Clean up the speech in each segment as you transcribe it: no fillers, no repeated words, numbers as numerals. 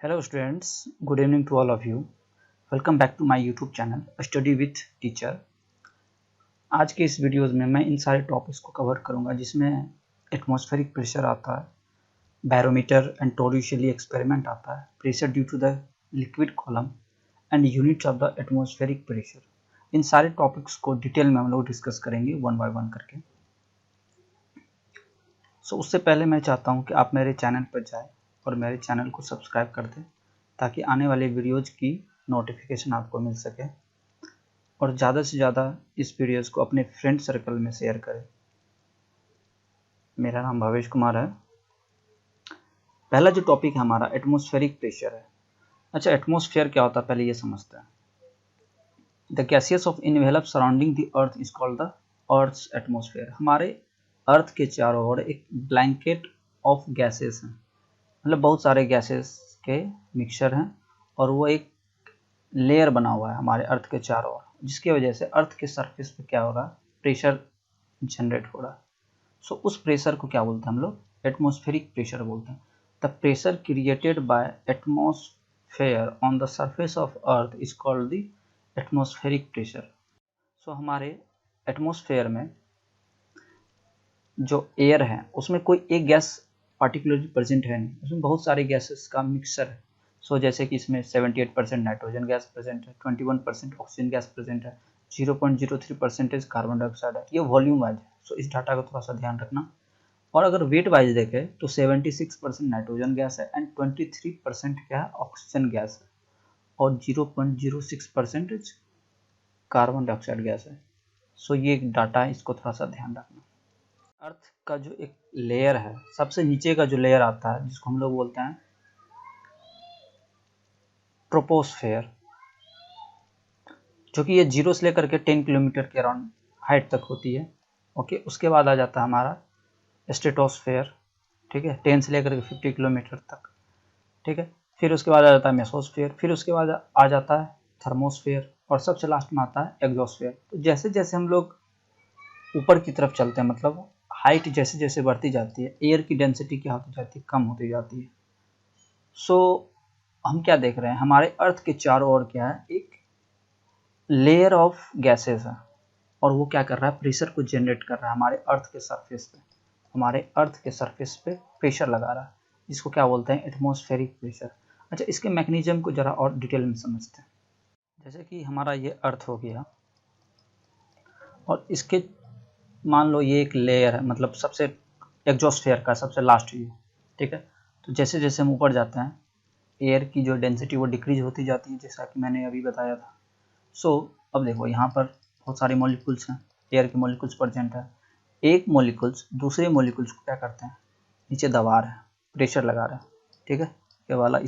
Hello students, good evening to all of you. Welcome back to my YouTube channel Study with Teacher. आज के इस videos में मैं इन सारे टॉपिक्स को कवर करूंगा जिसमें एटमॉस्फेरिक प्रेशर आता है, बैरोमीटर एंड टोरिशियली एक्सपेरिमेंट आता है, pressure due to the liquid column and units of the atmospheric pressure. इन सारे टॉपिक्स को डिटेल में हम लोग डिस्कस करेंगे वन बाय वन करके। उससे पहले मैं चाहता हूँ कि आप मेरे चैनल पर जाएं और मेरे चैनल को सब्सक्राइब कर दें ताकि आने वाले वीडियोज़ की नोटिफिकेशन आपको मिल सके, और ज़्यादा से ज़्यादा इस वीडियोज़ को अपने फ्रेंड सर्कल में शेयर करें। मेरा नाम भवेश कुमार है। पहला जो टॉपिक है हमारा एटमॉस्फेरिक प्रेशर है। अच्छा, एटमॉस्फेयर क्या होता है पहले ये समझते हैं। The gases of envelope surrounding the earth is called the earth's atmosphere. हमारे अर्थ के चारों ओर एक ब्लैंकेट ऑफ गैसेस हैं, मतलब बहुत सारे गैसेस के मिक्सचर हैं, और वो एक लेयर बना हुआ है हमारे अर्थ के चारों ओर, जिसकी वजह से अर्थ के सरफेस पे क्या हो रहा है, प्रेशर जनरेट हो रहा है। उस प्रेशर को क्या बोलते हैं हम लोग, एटमॉस्फेरिक प्रेशर बोलते हैं। The pressure created by atmosphere on the surface of earth is called the atmospheric pressure. हमारे एटमॉस्फेयर में जो एयर है उसमें कोई एक गैस पार्टिकुलरली प्रेजेंट है नहीं, उसमें बहुत सारे गैसेस का मिक्सचर है। जैसे कि इसमें 78% नाइट्रोजन गैस प्रेजेंट है, 21% ऑक्सीजन गैस प्रेजेंट है, 0.03% कार्बन डाइऑक्साइड है। ये वॉल्यूम वाइज है, इस डाटा को थोड़ा सा ध्यान रखना। और अगर वेट वाइज देखें तो 76% नाइट्रोजन गैस है एंड 23% क्या है, ऑक्सीजन गैस है, और 0.06% कार्बन डाइऑक्साइड गैस है। ये एक डाटा है, इसको थोड़ा सा ध्यान रखना। अर्थ का जो एक लेयर है, सबसे नीचे का जो लेयर आता है जिसको हम लोग बोलते हैं ट्रोपोस्फेयर, जो कि ये 0 से लेकर के 10 किलोमीटर के अराउंड हाइट तक होती है। ओके, उसके बाद आ जाता है हमारा स्ट्रेटोस्फेयर, ठीक है, 10 से लेकर के 50 किलोमीटर तक, ठीक है। फिर उसके बाद आ जाता है मेसोस्फेयर, फिर उसके बाद आ जाता है थर्मोस्फेयर, और सबसे लास्ट में आता है एग्जोस्फेयर। तो जैसे जैसे हम लोग ऊपर की तरफ चलते हैं, मतलब हाइट जैसे जैसे बढ़ती जाती है, एयर की डेंसिटी क्या होती जाती है, कम होती जाती है। हम क्या देख रहे हैं, हमारे अर्थ के चारों ओर क्या है, एक लेयर ऑफ गैसेस है, और वो क्या कर रहा है, प्रेशर को जनरेट कर रहा है हमारे अर्थ के सरफेस पे। हमारे अर्थ के सरफेस पे प्रेशर लगा रहा है, जिसको क्या बोलते हैं, एटमॉस्फेरिक प्रेशर। अच्छा, इसके मैकेनिज्म को जरा और डिटेल में समझते हैं। जैसे कि हमारा ये अर्थ हो गया, और इसके मान लो ये एक लेयर है, मतलब सबसे एग्जॉस्फेयर का सबसे लास्ट व्यू, ठीक है। तो जैसे जैसे हम ऊपर जाते हैं, एयर की जो डेंसिटी वो डिक्रीज होती जाती है, जैसा कि मैंने अभी बताया था। अब देखो यहाँ पर बहुत सारे मॉलिक्यूल्स हैं, एयर के मॉलिक्यूल्स प्रेजेंट है। एक मॉलिक्यूल्स दूसरे मॉलिक्यूल्स को क्या करते हैं, नीचे दबा रहे हैं, प्रेशर लगा रहे हैं, ठीक है। ये वाला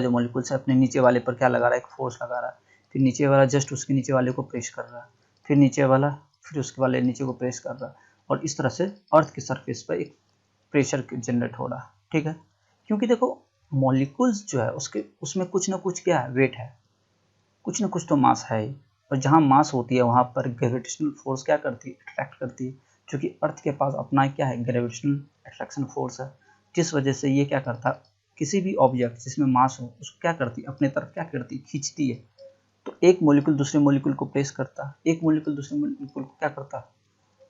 जो मॉलिक्यूल्स है अपने नीचे वाले पर क्या लगा रहा है, एक फोर्स लगा रहा है। फिर नीचे वाला जस्ट उसके नीचे वाले को प्रेस कर रहा है, फिर नीचे वाला, फिर उसके वाले नीचे को प्रेस कर रहा है, और इस तरह से अर्थ के सरफेस पर एक प्रेशर जनरेट हो रहा है, ठीक है। क्योंकि देखो मॉलिक्यूल्स जो है उसमें कुछ ना कुछ क्या है, वेट है, कुछ ना कुछ तो मास है ही, और जहाँ मास होती है वहाँ पर ग्रेविटेशनल फोर्स क्या करती है, अट्रैक्ट करती है। क्योंकि अर्थ के पास अपना क्या है, ग्रेविटेशनल अट्रैक्शन फोर्स है, जिस वजह से ये क्या करता है, किसी भी ऑब्जेक्ट जिसमें मास हो उसको क्या करती है, अपने तरफ क्या करती है, खींचती है। तो एक मॉलिक्यूल दूसरे मॉलिक्यूल को प्रेस करता है, एक मॉलिक्यूल दूसरे मॉलिक्यूल को क्या करता है,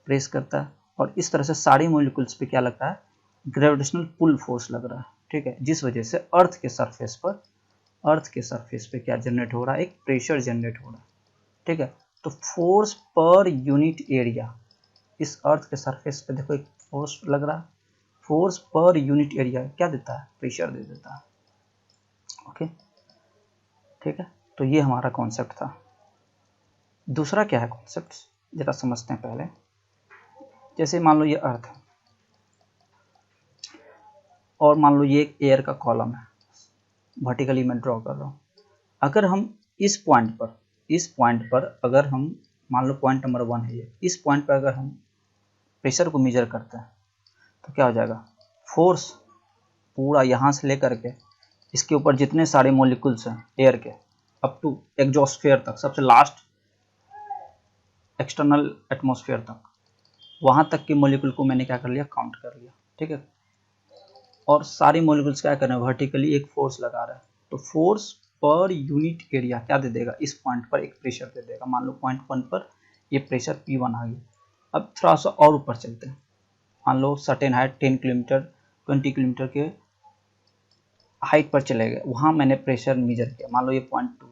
प्रेस करता है, और इस तरह से सारे मॉलिक्यूल्स पे क्या लगता है, ग्रेविटेशनल पुल फोर्स लग रहा है, ठीक है। जिस वजह से अर्थ के सरफेस पे क्या जनरेट हो रहा है, एक प्रेशर जनरेट हो रहा है, ठीक है। तो फोर्स पर यूनिट एरिया, इस अर्थ के सरफेस पे देखो एक फोर्स लग रहा है, फोर्स पर यूनिट एरिया क्या देता है, प्रेशर दे देता है, ओके, ठीक है। तो ये हमारा कॉन्सेप्ट था। दूसरा क्या है कॉन्सेप्ट, जरा समझते हैं पहले। जैसे मान लो ये अर्थ है, और मान लो ये एक एयर का कॉलम है, वर्टिकली मैं ड्रॉ कर रहा हूँ। अगर हम इस पॉइंट पर अगर हम मान लो पॉइंट नंबर 1 है ये, इस पॉइंट पर अगर हम प्रेशर को मेजर करते हैं तो क्या हो जाएगा, फोर्स पूरा यहाँ से लेकर के इसके ऊपर जितने सारे मॉलिक्यूल्स हैं एयर के, अप टू एग्जॉस्फेयर तक, सबसे लास्ट एक्सटर्नल एटमॉस्फेयर तक, वहाँ तक के मॉलिक्यूल को मैंने क्या कर लिया, काउंट कर लिया, ठीक है। और सारे मॉलिक्यूल्स क्या कर रहे हैं, वर्टिकली एक फोर्स लगा रहा है। तो फोर्स पर यूनिट एरिया क्या दे देगा, इस पॉइंट पर एक प्रेशर दे देगा। मान लो पॉइंट 1 पर ये प्रेशर P1 आ गया। अब थोड़ा सा और ऊपर चलते हैं, मान लो सर्टेन हाइट 10 किलोमीटर 20 किलोमीटर के हाइट पर चले गए, वहाँ मैंने प्रेशर मेजर किया, मान लो ये पॉइंट 2।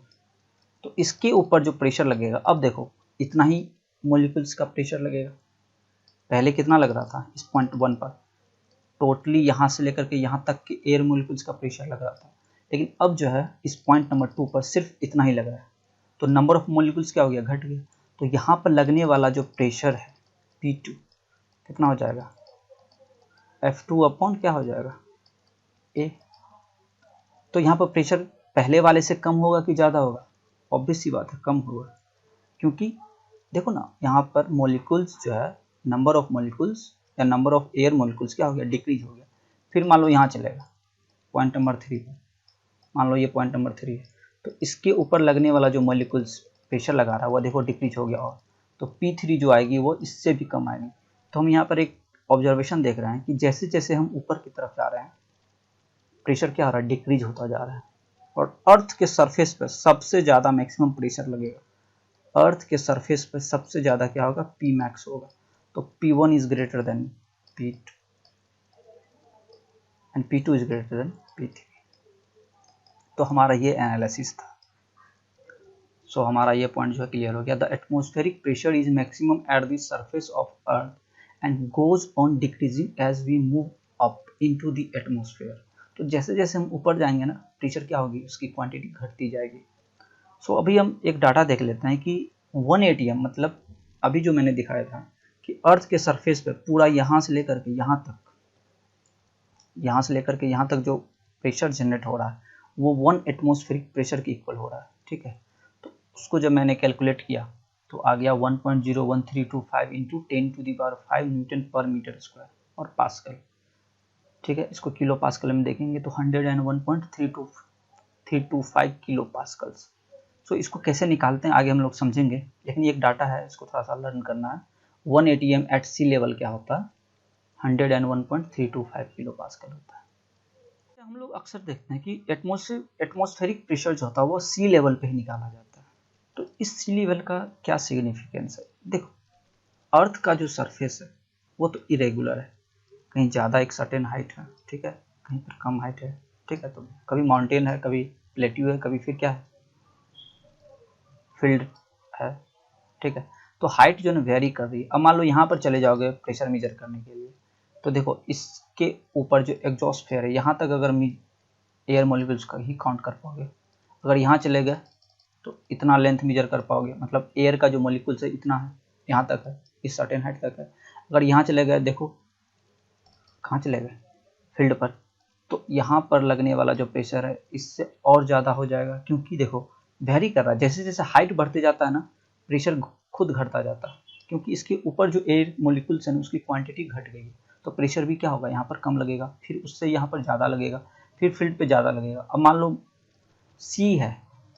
तो इसके ऊपर जो प्रेशर लगेगा, अब देखो इतना ही मॉलिक्यूल्स का प्रेशर लगेगा। पहले कितना लग रहा था इस पॉइंट 1 पर, टोटली यहाँ से लेकर के यहाँ तक के एयर मॉलिक्यूल्स का प्रेशर लग रहा था, लेकिन अब जो है इस पॉइंट नंबर 2 पर सिर्फ इतना ही लग रहा है। तो नंबर ऑफ मॉलिक्यूल्स क्या हो गया, घट गया। तो यहाँ पर लगने वाला जो प्रेशर है P2 कितना हो जाएगा, F2 अपॉन क्या हो जाएगा, A। तो यहाँ पर प्रेशर पहले वाले से कम होगा कि ज़्यादा होगा, ऑब्वियस सी बात है कम होगा, क्योंकि देखो ना यहाँ पर मॉलिक्यूल्स जो है, नंबर ऑफ मॉलिक्यूल्स या नंबर ऑफ एयर मॉलिक्यूल्स क्या हो गया, डिक्रीज हो गया। फिर मान लो यहाँ चलेगा पॉइंट नंबर 3 पर, मान लो ये पॉइंट नंबर 3 है, तो इसके ऊपर लगने वाला जो मॉलिक्यूल्स प्रेशर लगा रहा है वो देखो डिक्रीज हो गया, और तो P3 जो आएगी वो इससे भी कम आएगी। तो हम यहाँ पर एक ऑब्जर्वेशन देख रहे हैं कि जैसे जैसे हम ऊपर की तरफ जा रहे हैं प्रेशर क्या हो रहा है, डिक्रीज होता जा रहा है। और अर्थ के सरफेस पर सबसे ज़्यादा मैक्सिमम प्रेशर लगेगा, अर्थ के सरफेस पर सबसे ज़्यादा क्या होगा, P मैक्स होगा। तो P1 is greater than P2 and P2 is greater than P3। तो हमारा ये एनालिसिस था। सो हमारा ये पॉइंट जो है क्लियर हो गया। The atmospheric pressure is maximum at the surface of earth and goes on decreasing as we move up into the atmosphere. तो जैसे जैसे हम ऊपर जाएंगे ना, प्रेशर क्या होगी, उसकी क्वांटिटी घटती जाएगी। सो अभी हम एक डाटा देख लेते हैं कि 1 atm मतलब अभी जो मैंने दिखाया था कि अर्थ के सरफेस पे पूरा यहाँ से लेकर के यहाँ तक जो प्रेशर जनरेट हो रहा है वो 1 एटमॉस्फेरिक प्रेशर के इक्वल हो रहा है, ठीक है। तो उसको जब मैंने कैलकुलेट किया तो आ गया 1.01325 into 10⁵ Newton per metre square और पास्कल, ठीक है। इसको किलो पास्कल में देखेंगे तो 101.325 किलो पास्कल्स। सो इसको कैसे निकालते हैं आगे हम लोग समझेंगे, लेकिन एक डाटा है, इसको थोड़ा सा लर्न करना है। 1 atm एट सी लेवल क्या होता है, 101.325 किलो पास्कल होता है। हम लोग अक्सर देखते हैं कि एटमॉस्फेरिक प्रेशर जो होता है वो सी लेवल पे ही निकाला जाता है। तो इस सी लेवल का क्या सिग्निफिकेंस है, देखो अर्थ का जो सरफेस है वो तो इरेगुलर है, कहीं ज़्यादा एक सर्टेन हाइट है, ठीक है, कहीं पर कम हाइट है, ठीक है। तो कभी माउंटेन है, कभी प्लेट्यू है, कभी फिर क्या है, फील्ड है, ठीक है। तो हाइट जो है वेरी कर रही है। अब मान लो यहाँ पर चले जाओगे प्रेशर मेजर करने के लिए, तो देखो इसके ऊपर जो एग्जॉस्फेयर है यहाँ तक अगर एयर मॉलिक्यूल्स का ही काउंट कर पाओगे, अगर यहाँ चले गए तो इतना लेंथ मेजर कर पाओगे, मतलब एयर का जो मॉलिक्यूल्स है इतना है, यहाँ तक है, इस सर्टेन हाइट तक है। अगर यहाँ चले गए, देखो कहाँ चले गए, फील्ड पर, तो यहाँ पर लगने वाला जो प्रेशर है इससे और ज़्यादा हो जाएगा, क्योंकि देखो वेरी कर रहा है, जैसे जैसे हाइट बढ़ते जाता है ना प्रेशर खुद घटता जाता है, क्योंकि इसके ऊपर जो एयर मॉलिक्यूल्स है उसकी क्वांटिटी घट गई है। तो प्रेशर भी क्या होगा, यहाँ पर कम लगेगा, फिर उससे यहाँ पर ज़्यादा लगेगा, फिर फील्ड पे ज़्यादा लगेगा। अब मान लो सी है,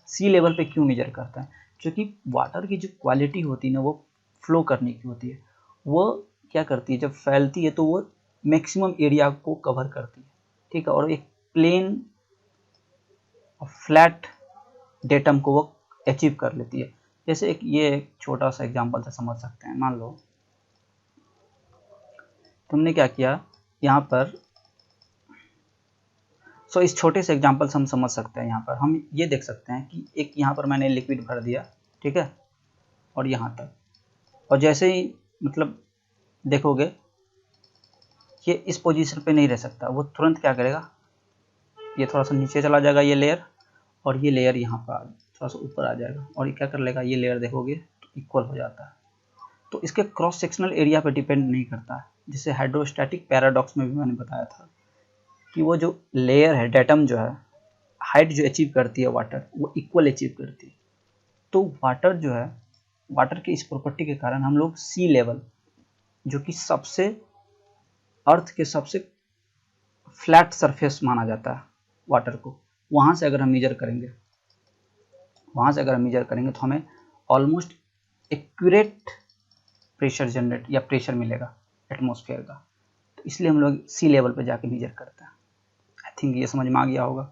सी लेवल पे क्यों मेजर करता है, क्योंकि वाटर की जो क्वालिटी होती है ना वो फ्लो करने की होती है, वो क्या करती है जब फैलती है तो वो मैक्सिमम एरिया को कवर करती है, ठीक है, और एक प्लेन फ्लैट डेटम को वो अचीव कर लेती है। जैसे एक छोटा सा एग्जांपल से समझ सकते हैं। मान लो तुमने क्या किया यहाँ पर, इस छोटे से एग्जांपल से हम समझ सकते हैं। यहाँ पर हम ये देख सकते हैं कि एक यहाँ पर मैंने लिक्विड भर दिया, ठीक है, और यहाँ तक, और जैसे ही मतलब देखोगे ये इस पोजीशन पे नहीं रह सकता, वो तुरंत क्या करेगा, ये थोड़ा सा नीचे चला जाएगा ये लेयर, और ये लेयर यहाँ पर थोड़ा सा ऊपर आ जाएगा, और ये क्या कर लेगा, ये लेयर देखोगे तो इक्वल हो जाता है। तो इसके क्रॉस सेक्शनल एरिया पर डिपेंड नहीं करता है, जिसे हाइड्रोस्टैटिक पैराडॉक्स में भी मैंने बताया था कि वो जो लेयर है डेटम जो है हाइट जो अचीव करती है वाटर वो इक्वल अचीव करती है। तो वाटर जो है, वाटर की इस प्रॉपर्टी के कारण हम लोग सी लेवल जो कि सबसे अर्थ के सबसे फ्लैट सरफेस माना जाता है वाटर को, वहाँ से अगर हम मेजर करेंगे तो हमें ऑलमोस्ट एक्यूरेट प्रेशर जनरेट या प्रेशर मिलेगा एटमॉस्फेयर का। तो इसलिए हम लोग सी लेवल पर जाके मेजर करते हैं। थिंक ये समझ में आ गया होगा।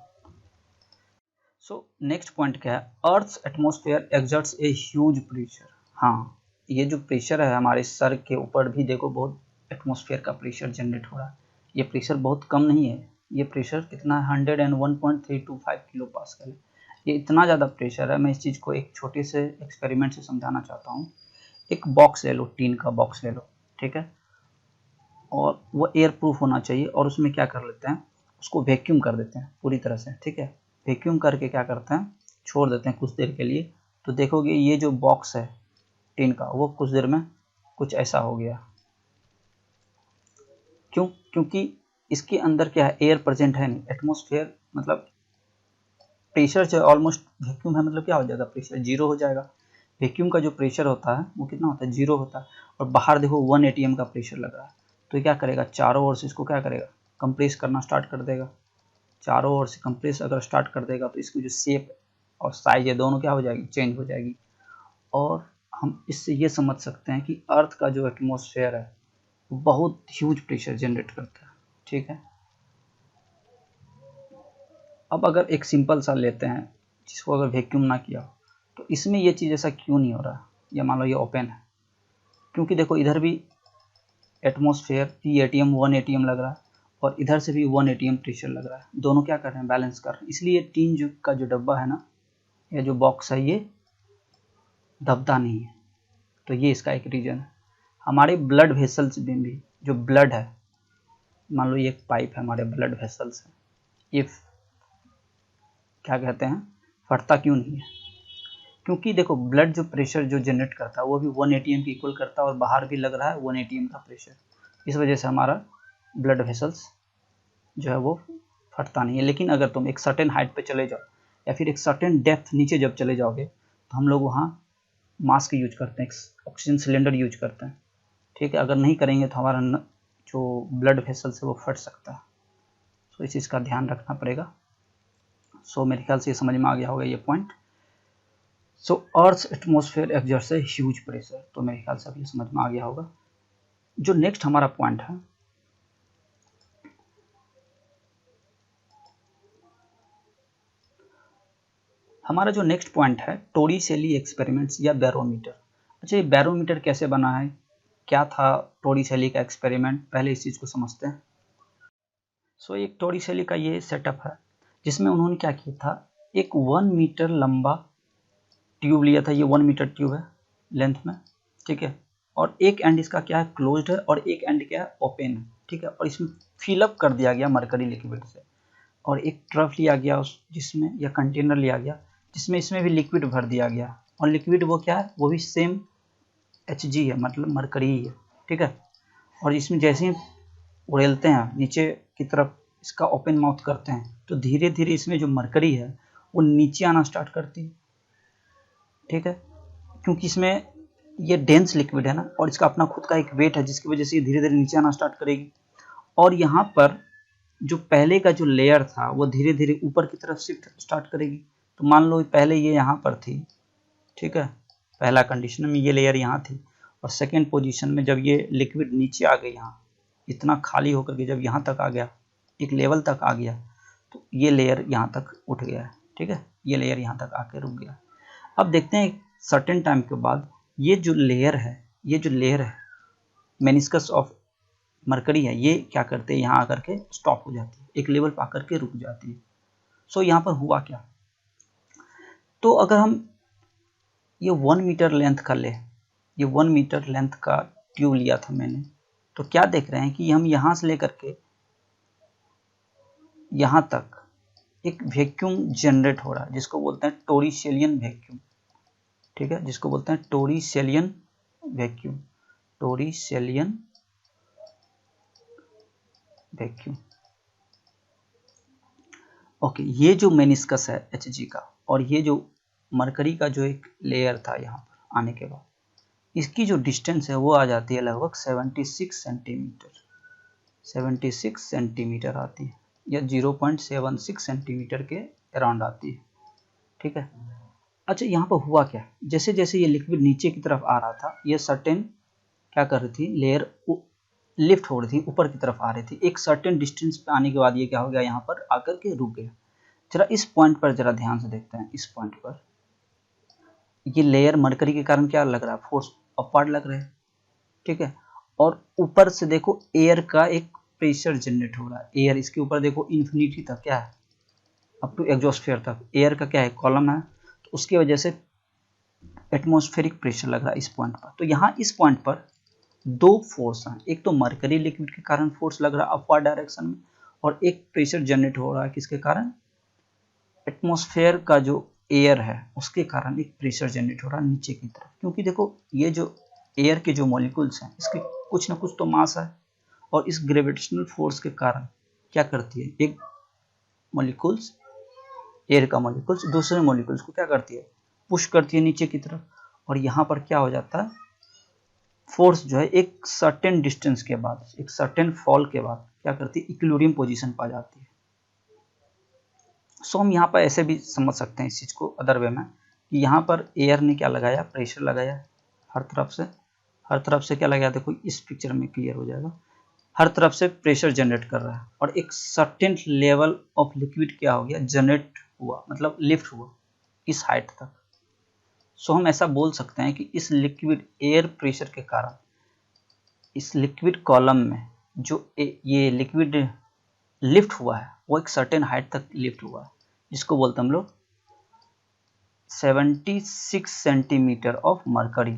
सो नेक्स्ट पॉइंट क्या है, earth's atmosphere exerts a huge pressure. हाँ, ये जो प्रेशर है हमारे सर के ऊपर भी देखो बहुत एटमॉस्फेयर का प्रेशर जनरेट हो रहा है। ये प्रेशर बहुत कम नहीं है, ये प्रेशर कितना है 101.325 किलो पास्कल है। ये इतना ज़्यादा प्रेशर है। मैं इस चीज़ को एक छोटे से एक्सपेरिमेंट से समझाना चाहता हूँ। एक बॉक्स ले लो, टीन का बॉक्स ले लो, ठीक है, और वो एयर प्रूफ होना चाहिए। और उसमें क्या कर लेते हैं, उसको वैक्यूम कर देते हैं पूरी तरह से, ठीक है। वैक्यूम करके क्या करते हैं, छोड़ देते हैं कुछ देर के लिए। तो देखोगे ये जो बॉक्स है टीन का, वो कुछ देर में कुछ ऐसा हो गया। क्यों? क्योंकि इसके अंदर क्या है, एयर प्रेजेंट है नहीं। एटमॉस्फेयर मतलब प्रेशर जो ऑलमोस्ट वैक्यूम है, मतलब क्या हो जाएगा, प्रेशर जीरो हो जाएगा। वैक्यूम का जो प्रेशर होता है वो कितना होता है, जीरो होता है। और बाहर देखो 1 atm का प्रेशर लग रहा है। तो ये क्या करेगा, चारों ओर से इसको क्या करेगा, कंप्रेस करना स्टार्ट कर देगा। चारों ओर से कंप्रेस अगर स्टार्ट कर देगा तो इसकी जो शेप और साइज है दोनों क्या हो जाएगी, चेंज हो जाएगी। और हम इससे ये समझ सकते हैं कि अर्थ का जो एटमॉस्फेयर है बहुत ह्यूज प्रेशर जनरेट करता है, ठीक है। अब अगर एक सिंपल सा लेते हैं जिसको अगर वैक्यूम ना किया तो इसमें ये चीज़ ऐसा क्यों नहीं हो रहा, या मान लो ये ओपन है, क्योंकि देखो इधर भी एटमॉस्फेयर 3 atm 1 atm लग रहा है और इधर से भी 1 atm प्रेशर लग रहा है। दोनों क्या कर रहे हैं, बैलेंस कर रहे हैं। इसलिए टीन जो का जो डब्बा है ना, या जो बॉक्स है, ये दबता नहीं है। तो ये इसका एक रीज़न है। हमारे ब्लड वेसल्स में भी जो ब्लड है, मान लो ये एक पाइप है, हमारे ब्लड वेसल्स है, ये क्या कहते हैं, फटता क्यों नहीं है, क्योंकि देखो ब्लड जो प्रेशर जो जनरेट करता है वो भी 1 atm की इक्वल करता है और बाहर भी लग रहा है 1 atm का प्रेशर। इस वजह से हमारा ब्लड वेसल्स जो है वो फटता नहीं है। लेकिन अगर तुम एक सर्टेन हाइट पे चले जाओ या फिर एक सर्टेन डेप्थ नीचे जब चले जाओगे तो हम लोग वहाँ मास्क यूज करते हैं, ऑक्सीजन सिलेंडर यूज करते हैं, ठीक है। अगर नहीं करेंगे तो हमारा जो ब्लड वेसल्स है वो फट सकता है। तो इस चीज़ का ध्यान रखना पड़ेगा। सो मेरे ख्याल से ये समझ में आ गया होगा ये point. So earth atmosphere exerts a huge pressure, तो मेरे ख्याल से अभी समझ में आ गया होगा। जो नेक्स्ट हमारा पॉइंट है, हमारा जो नेक्स्ट पॉइंट है टोरिसेली एक्सपेरिमेंट्स या बैरोमीटर। अच्छा, ये बैरोमीटर कैसे बना है, क्या था टोरिसेली का एक्सपेरिमेंट, पहले इस चीज़ को समझते हैं। सो एक टोरिसेली का ये सेटअप है जिसमें उन्होंने क्या किया था, एक 1 मीटर लंबा ट्यूब लिया था। ये 1 मीटर ट्यूब है लेंथ में, ठीक है। और एक एंड इसका क्या है, क्लोज्ड है, और एक एंड क्या है, ओपन है, ठीक है। और इसमें फिलअप कर दिया गया मरकरी लिक्विड से। और एक ट्रफ लिया गया उस जिसमें, या कंटेनर लिया गया जिसमें इसमें भी लिक्विड भर दिया गया। और लिक्विड वो क्या है, वो भी सेम Hg है, मतलब मरकरी ही है, ठीक है। और इसमें जैसे ही उड़ेलते हैं नीचे की तरफ, इसका ओपन माउथ करते हैं, तो धीरे धीरे इसमें जो मरकरी है वो नीचे आना स्टार्ट करती है, ठीक है। क्योंकि इसमें ये डेंस लिक्विड है ना, और इसका अपना खुद का एक वेट है जिसकी वजह से ये धीरे धीरे नीचे आना स्टार्ट करेगी। और यहाँ पर जो पहले का जो लेयर था वो धीरे धीरे ऊपर की तरफ शिफ्ट स्टार्ट करेगी। तो मान लो पहले ये यहाँ पर थी, ठीक है, पहला कंडीशन में ये लेयर यहाँ थी, और सेकेंड पोजीशन में जब ये लिक्विड नीचे आ गई, यहाँ इतना खाली होकर के जब यहाँ तक आ गया, एक लेवल तक आ गया, तो ये लेयर यहाँ तक उठ गया है, ठीक है। ये लेयर यहाँ तक आके रुक गया। अब देखते हैं सर्टेन टाइम के बाद ये जो लेयर है मेनिस्कस ऑफ मरकरी है, ये क्या करते हैं, यहाँ आकर के स्टॉप हो जाती है, एक लेवल पर आकर के रुक जाती है। सो यहाँ पर हुआ क्या, तो अगर हम ये 1 मीटर लेंथ का ले, ये 1 मीटर लेंथ का ट्यूब लिया था मैंने, तो क्या देख रहे हैं कि हम यहाँ से लेकर के यहाँ तक एक वैक्यूम जनरेट हो रहा है जिसको बोलते हैं टोरिसेलियन वैक्यूम, ठीक है, जिसको बोलते हैं टोरिसेलियन वैक्यूम, टोरिसेलियन वैक्यूम। ओके, ये जो मेनिस्कस है Hg का, और ये जो मरकरी का जो एक लेयर था यहाँ पर आने के बाद, इसकी जो डिस्टेंस है वो आ जाती है लगभग 76 सेंटीमीटर, 76 सेंटीमीटर आती है, या 0.76 सेंटीमीटर के अराउंड आती है, ठीक है। अच्छा, यहाँ पर हुआ क्या, जैसे जैसे ये लिक्विड नीचे की तरफ आ रहा था, ये सर्टेन क्या कर रही थी, लिफ्ट हो रही थी, ऊपर की तरफ आ रही थी, एक सर्टेन डिस्टेंस पे आने के बाद ये क्या हो गया, यहाँ पर आकर के रुक गया। जरा इस पॉइंट पर जरा ध्यान से देखते हैं। इस पॉइंट पर ये लेयर मरकरी के कारण क्या लग रहा है, फोर्स अपवर्ड लग रहा है, ठीक है। और ऊपर से देखो एयर का एक प्रेशर जनरेट हो रहा है, एयर इसके ऊपर देखो इन्फिनिटी तक क्या है, अप टू एग्जॉस्फेयर तक एयर का क्या है, कॉलम है, तो उसकी वजह से एटमॉस्फेरिक प्रेशर लग रहा है इस पॉइंट पर। तो यहाँ इस पॉइंट पर दो फोर्स हैं, एक तो मरकरी लिक्विड के कारण फोर्स लग रहा है अपवर्ड डायरेक्शन में, और एक प्रेशर जनरेट हो रहा है किसके कारण, एटमॉस्फेयर का जो एयर है उसके कारण एक प्रेशर जनरेट हो रहा है नीचे की तरफ। क्योंकि देखो ये जो एयर के जो मॉलिक्यूल्स हैं इसके कुछ ना कुछ तो मास है, और इस ग्रेविटेशनल फोर्स के कारण क्या करती है, एक मॉलिक्यूल्स, एयर का मॉलिक्यूल्स दूसरे मॉलिक्यूल्स को क्या करती है, पुश करती है नीचे की तरफ। और यहाँ पर क्या हो जाता है, फोर्स जो है एक सर्टेन डिस्टेंस के बाद, एक सर्टेन फॉल के बाद क्या करती है, इक्विलिब्रियम पोजीशन पा जाती है। सो हम यहाँ पर ऐसे भी समझ सकते हैं इस चीज़ को अदर वे में, कि यहाँ पर एयर ने क्या लगाया, प्रेशर लगाया हर तरफ से क्या लगाया, देखो इस पिक्चर में क्लियर हो जाएगा, हर तरफ से प्रेशर जनरेट कर रहा है, और एक सर्टेन लेवल ऑफ लिक्विड क्या हो गया, जनरेट हुआ, मतलब लिफ्ट हुआ इस हाइट तक। सो हम ऐसा बोल सकते हैं कि इस लिक्विड एयर प्रेशर के कारण इस लिक्विड कॉलम में जो ये लिक्विड लिफ्ट हुआ है वो एक सर्टेन हाइट तक लिफ्ट हुआ है, जिसको बोलते हैं हम लोग 76 सेंटीमीटर ऑफ मरकरी।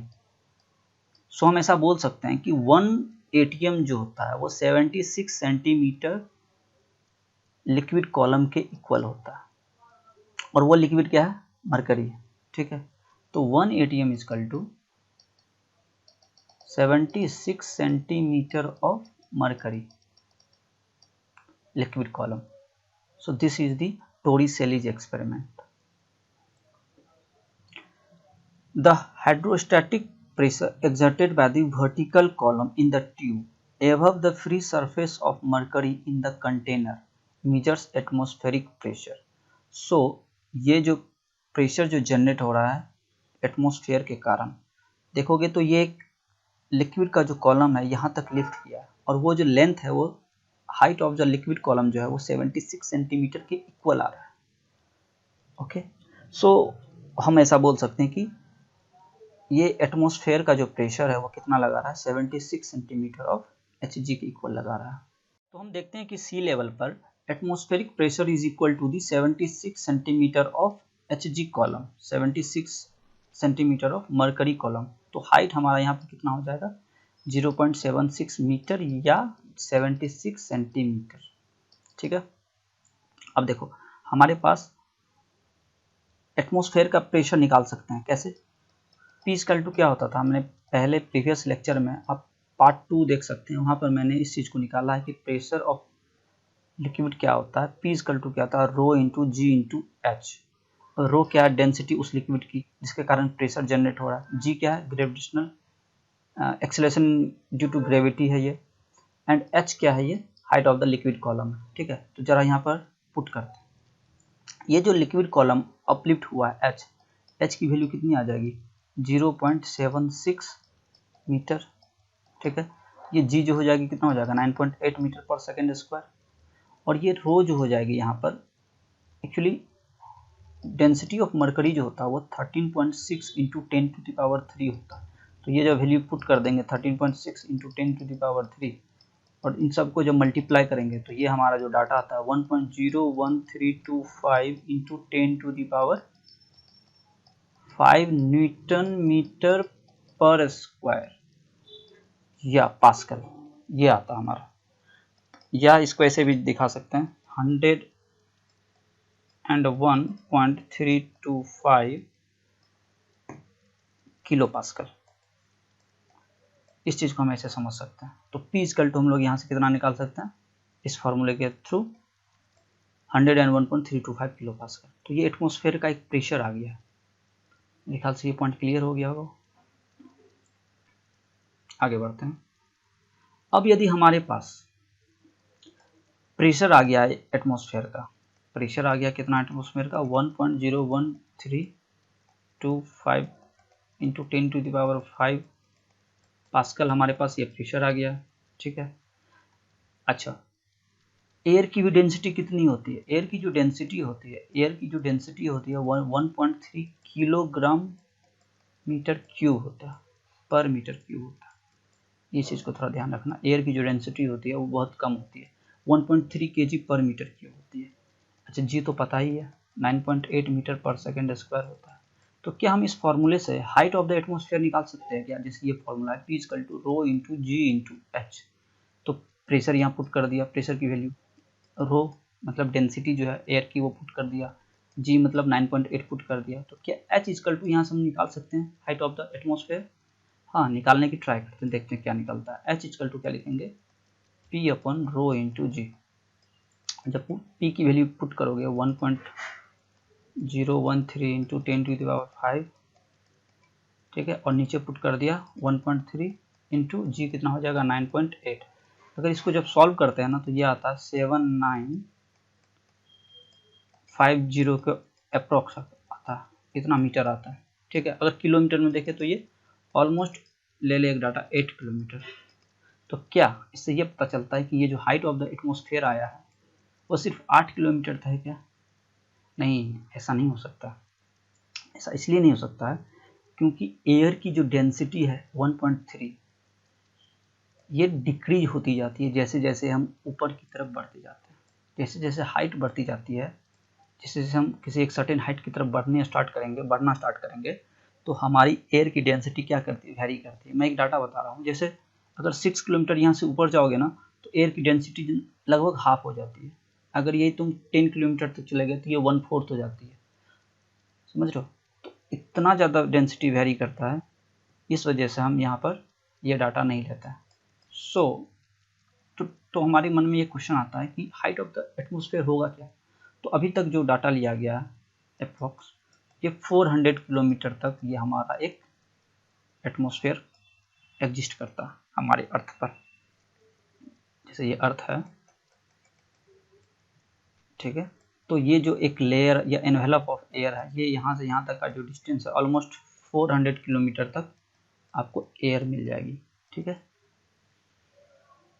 सो हम ऐसा बोल सकते हैं कि 1 एटीएम जो होता है वो 76 सेंटीमीटर लिक्विड कॉलम के इक्वल होता है, और वो लिक्विड क्या है, मरकरी है, ठीक है। तो 1 ATM equal to 76 centimetre of mercury liquid column. So this is the Torricelli's experiment. The hydrostatic pressure exerted by the vertical column in the tube above the free surface of mercury in the container measures atmospheric pressure. So ये जो pressure जो generate हो रहा है atmosphere के कारण, देखोगे तो ये एक लिक्विड का जो कॉलम है यहाँ तक लिफ्ट किया है, और वो जो लेंथ है, वो height of the liquid column जो है वो 76 सेंटीमीटर के इक्वल आ रहा है। ओके, सो हम ऐसा बोल सकते हैं कि ये एटमॉस्फेयर का जो प्रेशर है वो कितना लगा रहा है, 76 सेंटीमीटर ऑफ Hg के इक्वल लगा रहा है। तो हम देखते हैं कि सी लेवल पर atmospheric pressure is equal to the 76 centimetre of Hg column, 76 centimetre of mercury column. तो हाइट हमारा यहाँ पर कितना हो जाएगा, 0.76 मीटर या 76 सेंटीमीटर, ठीक है। अब देखो हमारे पास एटमॉस्फेयर का प्रेशर निकाल सकते हैं कैसे, P इक्वल टू क्या होता था, हमने पहले प्रीवियस लेक्चर में, आप पार्ट 2 देख सकते हैं, वहाँ पर मैंने इस चीज़ को निकाला है कि प्रेशर ऑफ लिक्विड क्या होता है। P इक्वल टू क्या होता है, रो इंटू जी इंटू एच। रो क्या है, डेंसिटी उस लिक्विड की जिसके कारण प्रेशर जनरेट हो रहा है, जी क्या है, gravitational acceleration due to gravity है ये, एंड एच क्या है, ये height of the liquid column है, ठीक है। तो जरा यहाँ पर पुट करते हैं, ये जो लिक्विड कॉलम अपलिफ्ट हुआ है एच की वैल्यू कितनी आ जाएगी, 0.76 मीटर, ठीक है। ये जी जो हो जाएगी कितना हो जाएगा, 9.8 मीटर पर सेकेंड स्क्वायर, और ये रो जो हो जाएगी यहाँ पर, एक्चुअली डेंसिटी ऑफ मरकरी जो होता है वो 13.6 इंटू 10 टू द पावर 3 होता है। तो ये जो वैल्यू पुट कर देंगे 13.6 इंटू 10 टू द पावर 3, और इन सबको जब मल्टीप्लाई करेंगे तो ये हमारा जो डाटा आता है 1.01325 into 10 to the power 5 newton metre per square या पास्कल, ये आता हमारा। या इसको ऐसे भी दिखा सकते हैं, 101.325 किलो पास्कल, इस चीज़ को हम ऐसे समझ सकते हैं। तो P इक्वल टू हम लोग यहाँ से कितना निकाल सकते हैं, इस फॉर्मूले के थ्रू 101.325 किलो पास्कल। तो ये एटमॉस्फेयर का एक प्रेशर आ गया है, मेरे ख्याल से ये पॉइंट क्लियर हो गया होगा। आगे बढ़ते हैं। अब यदि हमारे पास प्रेशर आ गया है एटमॉस्फेयर का, प्रेशर आ गया कितना एटमॉस्फेयर का, 1.01325 into 10 to the power 5 pascal हमारे पास ये प्रेशर आ गया, ठीक है। अच्छा, एयर की भी डेंसिटी कितनी होती है? एयर की जो डेंसिटी होती है 1.3 किलोग्राम मीटर क्यूब होता है, पर मीटर क्यूब होता है। इस चीज़ को थोड़ा ध्यान रखना, एयर की जो डेंसिटी होती है वो बहुत कम होती है, 1.3 kg पर मीटर क्यूब होती है। अच्छा, जी तो पता ही है 9.8 मीटर पर सेकेंड स्क्वायर होता है। तो क्या हम इस फॉर्मूले से हाइट ऑफ द एटमॉस्फेयर निकाल सकते हैं क्या? जैसे ये फॉर्मूला है P equal to rho into ji into H. तो प्रेशर यहाँ पुट कर दिया, प्रेशर की वैल्यू, रो मतलब डेंसिटी जो है एयर की वो पुट कर दिया, जी मतलब 9.8 पुट कर दिया। तो क्या एच इक्वल टू यहाँ से हम निकाल सकते हैं हाइट ऑफ द एटमॉस्फेयर? हाँ, निकालने की ट्राई करते हैं, देखते हैं क्या निकलता है। एच इक्वल टू क्या लिखेंगे? पी अपन रो इंटू जी। जब पी की वैल्यू पुट करोगे 1.013 इंटू 10⁵, ठीक है, और नीचे पुट कर दिया 1.3 इंटू जी कितना हो जाएगा 9.8। अगर इसको जब सॉल्व करते हैं ना तो ये आता है 7950 के अप्रॉक्स आता है, इतना मीटर आता है, ठीक है। अगर किलोमीटर में देखें तो ये ऑलमोस्ट ले ले एक डाटा 8 किलोमीटर। तो क्या इससे ये पता चलता है कि ये जो हाइट ऑफ द एटमॉस्फेयर आया है वो सिर्फ 8 किलोमीटर था क्या? नहीं, ऐसा नहीं हो सकता। ऐसा इसलिए नहीं हो सकता है क्योंकि एयर की जो डेंसिटी है 1.3, ये डिक्रीज होती जाती है जैसे जैसे हम ऊपर की तरफ बढ़ते जाते हैं। जैसे जैसे हाइट बढ़ती जाती है, जैसे जैसे हम किसी एक सर्टेन हाइट की तरफ बढ़ना स्टार्ट करेंगे तो हमारी एयर की डेंसिटी क्या करती है? वैरी करती है। मैं एक डाटा बता रहा हूँ, जैसे अगर 6 किलोमीटर यहाँ से ऊपर जाओगे ना तो एयर की डेंसिटी लगभग हाफ हो जाती है। अगर यही तुम 10 किलोमीटर तक चले गए तो ये 1/4 हो जाती है, समझ रहे हो? तो इतना ज़्यादा डेंसिटी वेरी करता है, इस वजह से हम यहाँ पर ये डाटा नहीं लेते हैं। तो हमारे मन में ये क्वेश्चन आता है कि हाइट ऑफ द एटमॉस्फेयर होगा क्या? तो अभी तक जो डाटा लिया गया है अप्रॉक्स, ये 400 किलोमीटर तक ये हमारा एक एटमॉस्फेयर एग्जिस्ट करता है हमारे अर्थ पर। जैसे ये अर्थ है, ठीक है, तो ये जो एक लेयर या एनवेलप ऑफ एयर है, ये यहाँ से यहाँ तक का जो डिस्टेंस है ऑलमोस्ट 400 किलोमीटर तक आपको एयर मिल जाएगी, ठीक है।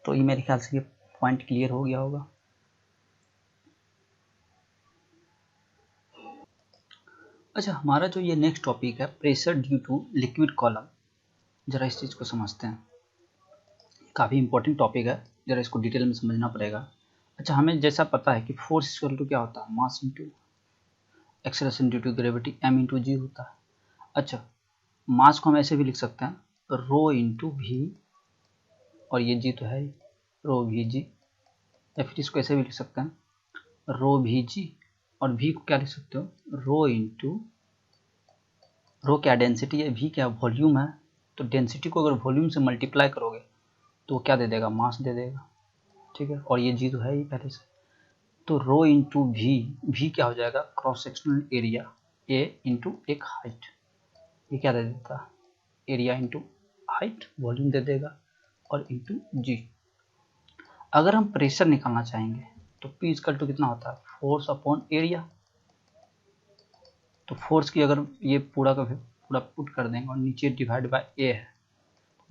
तो ये मेरे ख्याल से ये पॉइंट क्लियर हो गया होगा। अच्छा, हमारा जो ये नेक्स्ट टॉपिक है pressure due to liquid column, ज़रा इस चीज़ को समझते हैं। काफ़ी इंपॉर्टेंट टॉपिक है, ज़रा इसको डिटेल में समझना पड़ेगा। अच्छा, हमें जैसा पता है कि फोर्स इक्वल टू क्या होता है? Mass into acceleration due to gravity, M into G होता है। अच्छा, मास को हम ऐसे भी लिख सकते हैं रो इंटू वी, और ये जी तो है ही, रो वी जी। या फिर इसको ऐसे भी लिख सकते हैं रो वी जी, और वी को क्या लिख सकते हो? रो इंटू, रो क्या डेंसिटी है, वी क्या वॉल्यूम है। तो डेंसिटी को अगर वॉल्यूम से मल्टीप्लाई करोगे तो वो क्या दे देगा? मास दे देगा, ठीक है। और ये जी तो है ही पहले से। तो रो इंटू वी, वी क्या हो जाएगा? क्रॉस सेक्शनल एरिया, ए इंटू एक हाइट, ये क्या दे देता है? एरिया इंटू हाइट, वॉल्यूम दे देगा, और इंटू जी। अगर हम प्रेशर निकालना चाहेंगे तो P इक्वल टू कितना होता है? Force upon area. तो फोर्स की अगर ये पूरा का पूरा पुट कर देंगे और नीचे डिवाइड बाय ए है,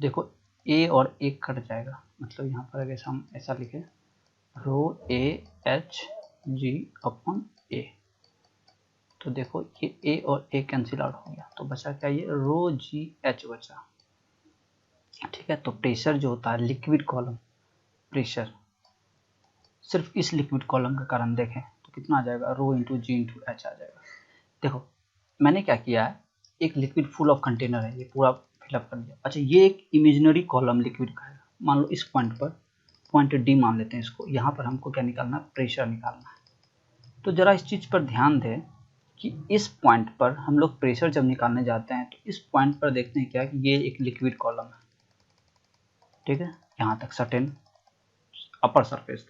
देखो ए और ए कट जाएगा, मतलब यहाँ पर अगर हम ऐसा लिखें रो ए एच जी अपॉन ए, तो देखो ये ए और ए कैंसिल आउट हो गया, तो बचा क्या? ये रो जी एच बचा, ठीक है। तो प्रेशर जो होता है लिक्विड कॉलम प्रेशर, सिर्फ इस लिक्विड कॉलम के कारण देखें तो कितना आ जाएगा? रो इंटू जी इंटू एच आ जाएगा। देखो मैंने क्या किया है, एक लिक्विड फुल ऑफ कंटेनर है, ये पूरा फिलअप कर दिया। अच्छा, ये एक इमेजिनरी कॉलम लिक्विड का है, मान लो इस पॉइंट पर, पॉइंट डी मान लेते हैं इसको, यहाँ पर हमको क्या निकालना है? प्रेशर निकालना है। तो जरा इस चीज़ पर ध्यान दें कि इस पॉइंट पर हम लोग प्रेशर जब निकालने जाते हैं तो इस पॉइंट पर देखते हैं क्या कि ये एक लिक्विड कॉलम है, ठीक है, यहाँ तक सर्टेन अपर सरफेस।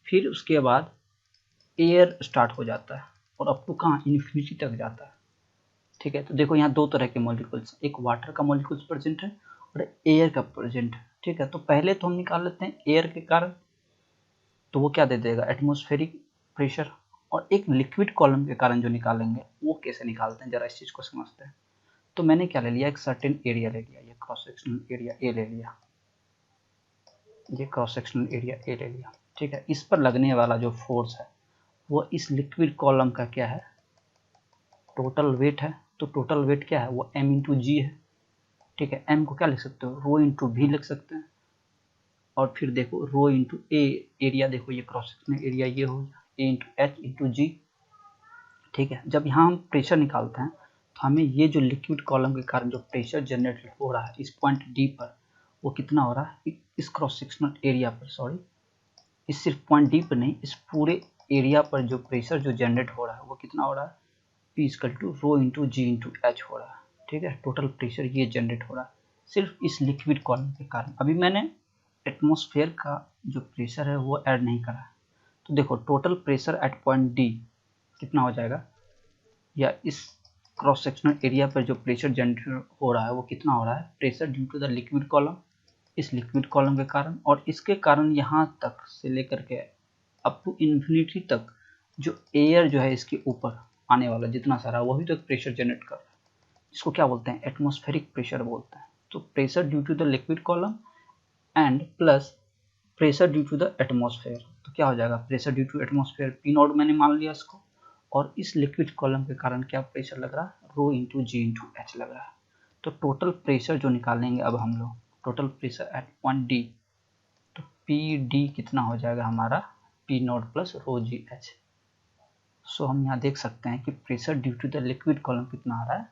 फिर उसके बाद एयर स्टार्ट हो जाता है और अप टू कहाँ? इन्फिनिटी तक जाता है, ठीक है। तो देखो यहाँ दो तरह के मॉलिक्यूल्स, एक वाटर का मॉलिक्यूल्स प्रेजेंट है और एयर का प्रेजेंट है, ठीक है। तो पहले तो हम निकाल लेते हैं एयर के कारण, तो वो क्या दे देगा? Atmospheric pressure. और एक लिक्विड कॉलम के कारण जो निकालेंगे वो कैसे निकालते हैं, जरा इस चीज़ को समझते हैं। तो मैंने क्या ले लिया? एक सर्टेन एरिया ले लिया, ये क्रॉस सेक्शनल एरिया ए ले लिया, ये क्रॉस सेक्शनल एरिया ए ले लिया, ठीक है। इस पर लगने वाला जो फोर्स है वो इस लिक्विड कॉलम का क्या है, टोटल वेट है। तो टोटल वेट क्या है, वो m इंटू जी है, ठीक है। m को क्या लिख सकते हो, रो इंटू भी लिख सकते हैं, और फिर देखो रो इंटू ए, एरिया देखो ये क्रॉस सेक्शनल एरिया ये हो गया, ए इंटू एच इंटू जी, ठीक है। जब यहाँ हम प्रेशर निकालते हैं तो हमें ये जो लिक्विड कॉलम के कारण जो प्रेशर जनरेट हो रहा है इस पॉइंट डी पर, वो कितना हो रहा है इस क्रॉस सेक्शनल एरिया पर, सॉरी इस सिर्फ पॉइंट डी पर नहीं, इस पूरे एरिया पर जो प्रेशर जो जनरेट हो रहा है वो कितना हो रहा है, P equal to rho into ji into h हो रहा है, ठीक है। टोटल प्रेशर ये जनरेट हो रहा है सिर्फ इस लिक्विड कॉलम के कारण। अभी मैंने एटमॉस्फेयर का जो प्रेशर है वो ऐड नहीं करा है, तो देखो total pressure at point D कितना हो जाएगा, या इस क्रॉस सेक्शनल एरिया पर जो प्रेशर जनरेट हो रहा है वो कितना हो रहा है, pressure due to the liquid column, इस लिक्विड कॉलम के कारण, और इसके कारण यहाँ तक से लेकर के अप टू इन्फिनिटी तक जो एयर जो है इसके ऊपर आने वाला जितना सारा वही तो प्रेशर जनरेट कर रहा है, इसको क्या बोलते हैं, एटमॉस्फेरिक प्रेशर बोलते हैं। तो pressure due to the liquid column and plus pressure due to the atmosphere, तो क्या हो जाएगा, pressure due to atmosphere P not मैंने मान लिया इसको, और इस लिक्विड कॉलम के कारण क्या प्रेशर लग रहा है, रो इंटू जी इंटू एच लग रहा है। तो टोटल प्रेशर जो निकालेंगे अब हम लोग, total pressure at point D, तो पी डी कितना हो जाएगा हमारा, P naught plus rho G H. So हम यहाँ देख सकते हैं कि pressure due to the liquid column कितना आ रहा है,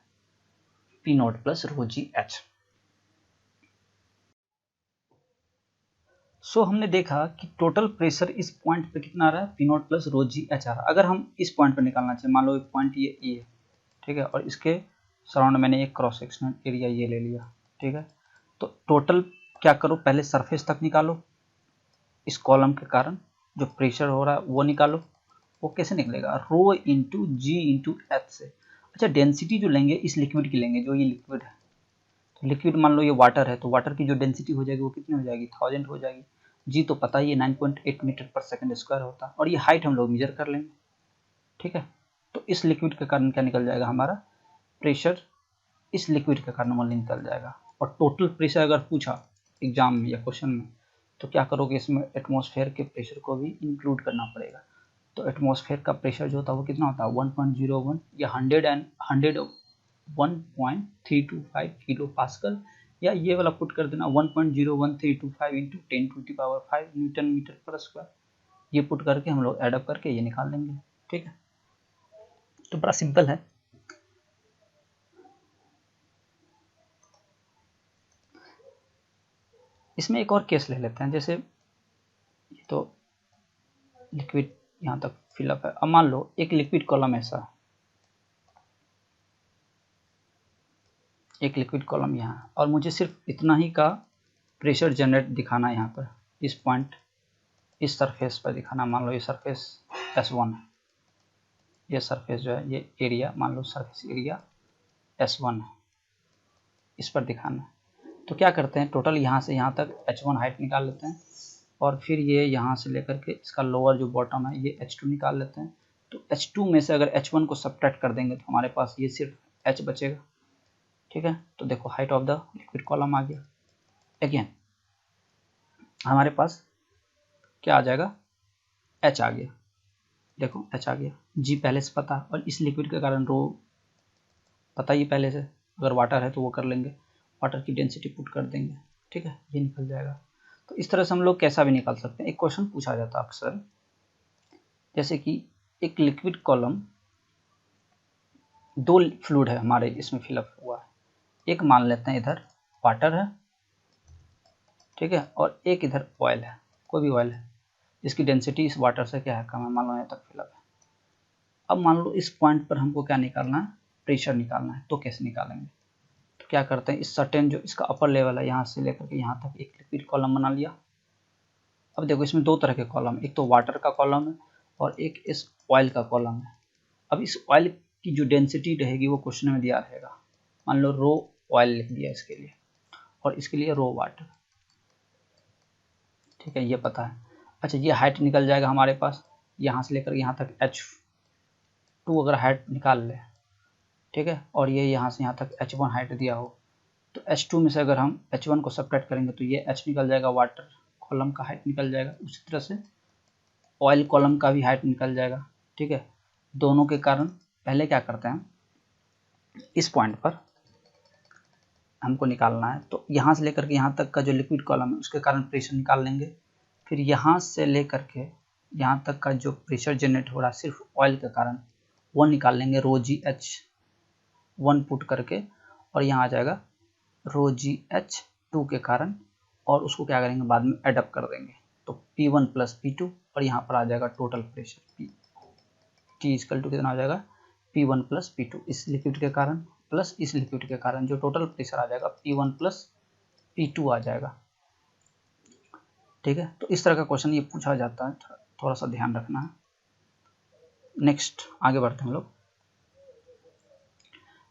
P naught plus rho G H. So हमने देखा कि टोटल प्रेशर इस पॉइंट पे कितना आ रहा है, P naught plus rho G H आ रहा है। अगर हम इस पॉइंट पे निकालना चाहें, मान लो एक पॉइंट ये ई है, ठीक है, और इसके सराउंड मैंने एक क्रॉस सेक्शनल एरिया ये ले लिया, ठीक है। तो टोटल क्या करो, पहले सरफेस तक निकालो, इस कॉलम के कारण जो प्रेशर हो रहा है वो निकालो। वो कैसे निकलेगा, रो इंटू जी इंटू एच से। अच्छा, डेंसिटी जो लेंगे इस लिक्विड की लेंगे, जो ये लिक्विड है, तो लिक्विड मान लो ये वाटर है, तो वाटर की जो डेंसिटी हो जाएगी वो कितनी हो जाएगी, 1000 हो जाएगी। जी तो पता ही है 9.8 मीटर पर सेकंड स्क्वायर होता है, और ये हाइट हम लोग मेजर कर लेंगे, ठीक है। तो इस लिक्विड के कारण क्या निकल जाएगा हमारा, प्रेशर इस लिक्विड के कारण ओनली निकल जाएगा। और टोटल प्रेशर अगर पूछा एग्जाम में या क्वेश्चन में, तो क्या करोगे, इसमें एटमॉस्फेयर के प्रेशर को भी इंक्लूड करना पड़ेगा। तो एटमॉस्फेयर का प्रेशर जो होता है वो कितना होता है, 1.01 या 101.325 किलो पास्कल, या ये वाला पुट कर देना 1.01325 into 10⁵ Newton metre per square. ये पुट करके हम लोग एडअप करके ये निकाल लेंगे, ठीक है। तो बड़ा सिंपल है। इसमें एक और केस ले लेते हैं, जैसे ये तो लिक्विड यहाँ तक फिलअप है। अब मान लो एक लिक्विड कॉलम ऐसा, एक लिक्विड कॉलम यहाँ, और मुझे सिर्फ इतना ही का प्रेशर जनरेट दिखाना है यहाँ पर, इस पॉइंट इस सरफेस पर दिखाना। मान लो ये सरफेस S1 है, ये सरफेस जो है ये एरिया, मान लो सरफेस एरिया S1 है, इस पर दिखाना है। तो क्या करते हैं, टोटल यहाँ से यहाँ तक H1 हाइट निकाल लेते हैं, और फिर ये यहाँ से लेकर के इसका लोअर जो बॉटम है ये H2 निकाल लेते हैं। तो H2 में से अगर H1 को सब्ट्रैक्ट कर देंगे तो हमारे पास ये सिर्फ H बचेगा, ठीक है। तो देखो height of the liquid column आ गया। अगेन हमारे पास क्या आ जाएगा, H आ गया, देखो H आ गया, G पहले से पता, और इस लिक्विड के कारण रो पता ही पहले से, अगर वाटर है तो वो कर लेंगे, वाटर की डेंसिटी पुट कर देंगे, ठीक है, ये निकल जाएगा। तो इस तरह से हम लोग कैसा भी निकाल सकते हैं। एक क्वेश्चन पूछा जाता है अक्सर, जैसे कि एक लिक्विड कॉलम, दो फ्लूइड है हमारे इसमें फिलअप हुआ है, एक मान लेते हैं इधर वाटर है, ठीक है, और एक इधर ऑयल है, कोई भी ऑयल है जिसकी डेंसिटी इस वाटर से क्या है, कम है, मान लो यहाँ तक फिलअप है। अब मान लो इस पॉइंट पर हमको क्या निकालना है, प्रेशर निकालना है। तो कैसे निकालेंगे, तो क्या करते हैं, इस सर्टेन जो इसका अपर लेवल है यहाँ से लेकर के यहाँ तक एक लिक्विड कॉलम बना लिया। अब देखो इसमें दो तरह के कॉलम, एक तो वाटर का कॉलम है और एक इस ऑयल का कॉलम है। अब इस ऑयल की जो डेंसिटी रहेगी वो क्वेश्चन में दिया रहेगा, मान लो रो ऑयल लिख दिया इसके लिए, और इसके लिए रो वाटर, ठीक है, ये पता है। अच्छा, ये हाइट निकल जाएगा हमारे पास, यहाँ से लेकर यहाँ तक H2 अगर हाइट निकाल ले, ठीक है, और ये यहाँ से यहाँ तक H1 हाइट दिया हो, तो H2 में से अगर हम H1 को सब्ट्रैक्ट करेंगे तो ये H निकल जाएगा वाटर कॉलम का हाइट निकल जाएगा, उसी तरह से ऑयल कॉलम का भी हाइट निकल जाएगा। ठीक है, दोनों के कारण पहले क्या करते हैं, इस पॉइंट पर हमको निकालना है, तो यहाँ से लेकर के यहाँ तक का जो लिक्विड कॉलम है उसके कारण प्रेशर निकाल लेंगे। फिर यहाँ से लेकर के यहाँ तक का जो प्रेशर जनरेट हो रहा है सिर्फ ऑयल के कारण, वो निकाल लेंगे रो जी एच 1 पुट करके, और यहाँ आ जाएगा रो जी एच 2 के कारण, और उसको क्या करेंगे बाद में एडअप कर देंगे, तो P1 प्लस P2, और यहाँ पर आ जाएगा total pressure T equal to कितना हो जाएगा P1 प्लस P2, इस लिक्विड के कारण प्लस इस लिक्विड के कारण जो टोटल प्रेशर आ जाएगा P1 प्लस P2 आ जाएगा। ठीक है, तो इस तरह का क्वेश्चन ये पूछा जाता है, थोड़ा सा ध्यान रखना है। नेक्स्ट आगे बढ़ते हैं हम लोग।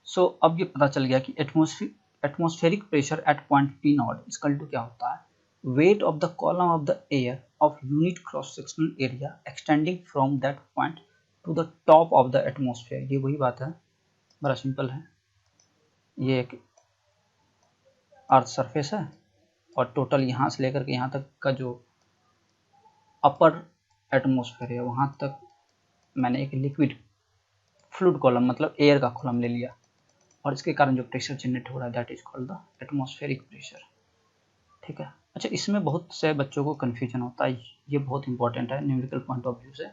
सो अब ये पता चल गया कि atmospheric pressure at point P not equal to क्या होता है, weight of the column of the air of unit cross sectional area extending from that point to the top of the atmosphere. ये वही बात है, बड़ा सिंपल है। ये एक अर्थ सरफेस है और टोटल यहाँ से लेकर के यहाँ तक का जो अपर एटमॉस्फेयर है वहाँ तक मैंने एक लिक्विड फ्लूइड कॉलम मतलब एयर का कॉलम ले लिया, और इसके कारण जो प्रेशर जनरेट हो रहा है that is called the atmospheric pressure. ठीक है, अच्छा इसमें बहुत से बच्चों को कन्फ्यूजन होता है, ये बहुत इंपॉर्टेंट है न्यूमेरिकल पॉइंट ऑफ व्यू से।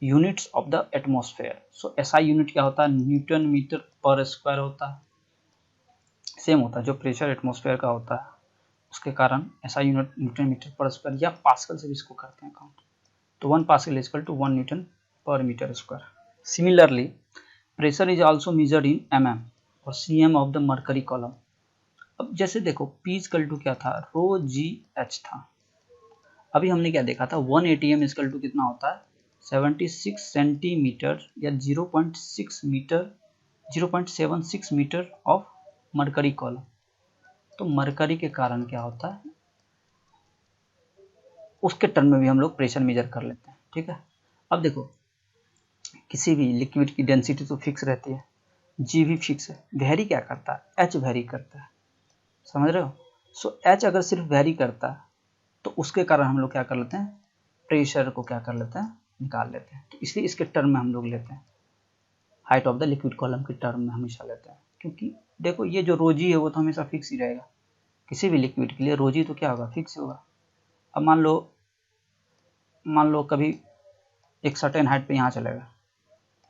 Units of the atmosphere, so SI unit क्या होता है, न्यूटन मीटर पर स्क्वायर होता है, सेम होता है जो प्रेशर एटमॉस्फेयर का होता है उसके कारण SI unit newton metre per square, या पास्कल से भी इसको करते हैं काउंट, तो 1 pascal is equal to 1 newton per metre square. Similarly pressure is also measured in mm or cm of the mercury column. अब जैसे देखो P इक्वल टू क्या था, रो जी एच था, अभी हमने क्या देखा था 1 atm इक्वल टू कितना होता है 76 सेंटीमीटर या 0.6 metre 0.76 metre of mercury column. तो मरकरी के कारण क्या होता है उसके टर्म में भी हम लोग प्रेशर मेजर कर लेते हैं। ठीक है, अब देखो किसी भी लिक्विड की डेंसिटी तो फिक्स रहती है, जी भी फिक्स है, वेरी क्या करता है एच वेरी करता है, समझ रहे हो। सो एच अगर सिर्फ वेरी करता है तो उसके कारण हम लोग क्या कर लेते हैं, प्रेशर को क्या कर लेते हैं निकाल लेते हैं, तो इसलिए इसके टर्म में हम लोग लेते हैं, height of the liquid column के टर्म में हमेशा लेते हैं, क्योंकि देखो ये जो रोजी है वो तो हमेशा फिक्स ही रहेगा, किसी भी लिक्विड के लिए रोजी तो क्या होगा फिक्स होगा। अब मान लो कभी एक सर्टेन हाइट पे यहाँ चलेगा,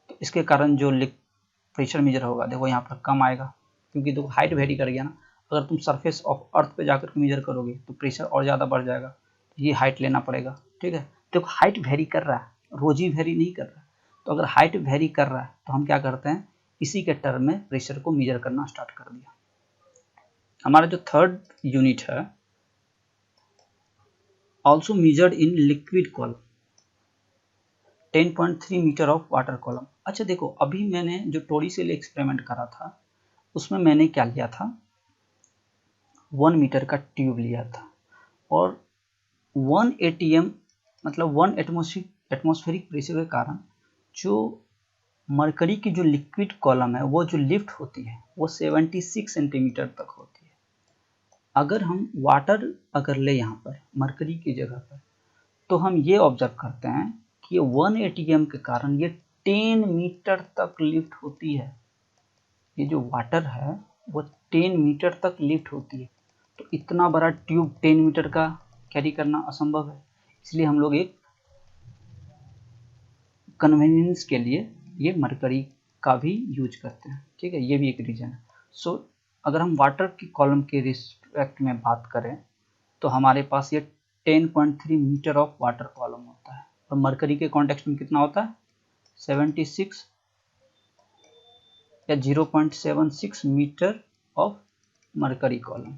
तो इसके कारण जो प्रेशर मेजर होगा देखो यहाँ पर कम आएगा, क्योंकि देखो हाइट वेरी कर गया ना, अगर तुम सरफेस ऑफ अर्थ पे जाकर के मेजर करोगे तो प्रेशर और ज़्यादा बढ़ जाएगा, तो ये हाइट लेना पड़ेगा। ठीक है, देखो हाइट वेरी कर रहा है, रोजी वेरी नहीं कर रहा है, तो अगर हाइट वेरी कर रहा है तो हम क्या करते हैं इसी के टर्म में प्रेशर को मेजर करना स्टार्ट कर दिया। हमारा जो थर्ड यूनिट है also measured in liquid column 10.3 metre of water column. अच्छा देखो अभी मैंने जो टोरी से एक्सपेरिमेंट करा था उसमें मैंने क्या लिया था 1 मीटर का ट्यूब लिया था, और 1 atm मतलब 1 एटमॉस्फेरिक प्रेशर के कारण जो मरकरी की जो लिक्विड कॉलम है वो जो लिफ्ट होती है वो 76 सेंटीमीटर तक होती है। अगर हम वाटर अगर ले यहाँ पर मरकरी की जगह पर, तो हम ये ऑब्जर्व करते हैं कि ये 1 atm के कारण ये 10 मीटर तक लिफ्ट होती है, ये जो वाटर है वो 10 मीटर तक लिफ्ट होती है, तो इतना बड़ा ट्यूब 10 मीटर का कैरी करना असंभव है, इसलिए हम लोग एक कन्वीनियंस के लिए ये मरकरी का भी यूज करते हैं। ठीक है, ये भी एक रीजन है। सो अगर हम वाटर की कॉलम के रिस्पेक्ट में बात करें तो हमारे पास ये 10.3 मीटर ऑफ वाटर कॉलम होता है, और मरकरी के कॉन्टेक्स्ट में कितना होता है 76 या 0.76 metre of mercury column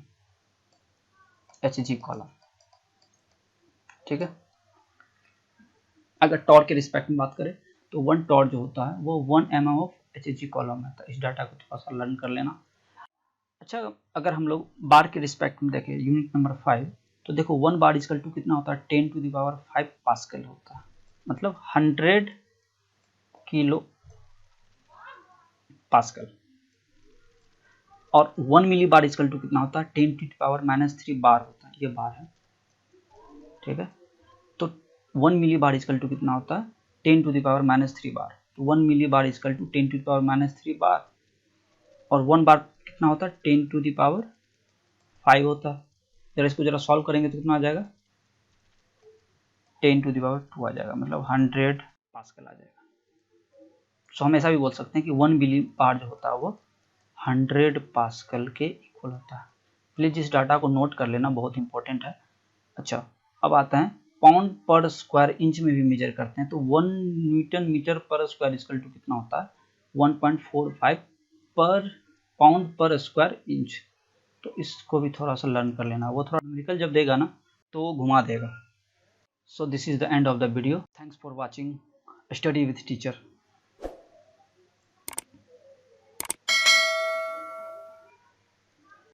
Hg column. ठीक है, अगर टॉर्क के रिस्पेक्ट में बात करें तो 1 टॉर्क जो होता है वो 1 mm ऑफ Hg कॉलम है, तो इस डाटा को थोड़ा सा लर्न कर लेना। अच्छा अगर हम लोग बार के रिस्पेक्ट में देखें यूनिट नंबर 5, तो देखो 1 बार इक्वल टू कितना होता है 10 टू द पावर 5 पास्कल होता है, मतलब 100 किलो पास्कल, और 1 मिली बार इक्वल टू कितना होता है 10 टू द पावर -3 बार होता है, ये बार है। ठीक है। तो 1 मिली बार इजकल टू कितना होता है 10 टू द पावर -3 बार। तो 1 millibar equal to 10 to the power -3 bar, और 1 बार कितना होता है 10 टू द पावर 5 होता है। जरा इसको जरा सॉल्व करेंगे तो कितना आ जाएगा 10 टू द पावर 2 आ जाएगा, मतलब 100 पास्कल आ जाएगा। सो हम ऐसा भी बोल सकते हैं कि 1 मिली बार जो होता है वो 100 पास्कल के इक्वल होता है। प्लीज इस डाटा को नोट कर लेना, बहुत इंपॉर्टेंट है। अच्छा, अब आता है पाउंड पर स्क्वायर इंच में भी मेजर करते हैं, तो 1 Newton metre per square equal to कितना होता है 1.45 पर पाउंड पर स्क्वायर इंच। तो इसको भी थोड़ा सा लर्न कर लेना, वो थोड़ा न्यूमेरिकल जब देगा ना तो वो घुमा देगा। So this is the end of the video. Thanks for watching study with teacher.